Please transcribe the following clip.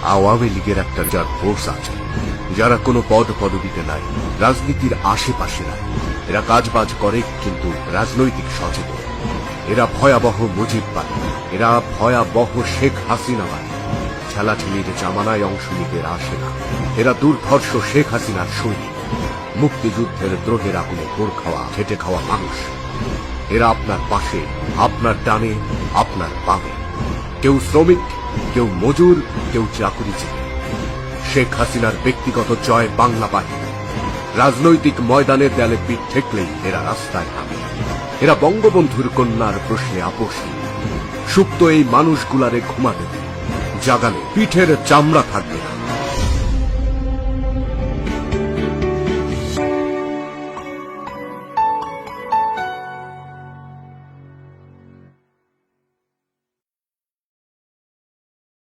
আওয়ামী লীগের একটা যার ফোর্স আছে, যারা কোনো পদ পদবিতে নাই, রাজনীতির আশেপাশে নাই, এরা কাজবাজ করে কিন্তু রাজনৈতিক সচেতন। এরা ভয়াবহ মুজিববাদী, এরা ভয়াবহ শেখ হাসিনাবাদী। ঠেলাঠেলির জামানায় অংশ নিতে আসে না। এরা দুর্ধর্ষ শেখ হাসিনার সৈনিক, মুক্তিযুদ্ধের দ্রোহের আগুনে পোড় খাওয়া খেটে খাওয়া মানুষ। এরা আপনার পাশে, আপনার ডানে, আপনার বামে। কেউ শ্রমিক, কেউ মজুর, কেউ চাকুরিজীবী। শেখ হাসিনার ব্যক্তিগত জয় বাংলা বাহিনী। রাজনৈতিক ময়দানে দেয়ালে পিঠ ঠেকলেই এরা রাস্তায় নামে। এরা বঙ্গবন্ধুর কন্যার প্রশ্নে আপোষহীন। সুপ্ত এই মানুষগুলারে ঘুমাতে দেয়, জাগালে পিঠের চামড়া থাকবে না।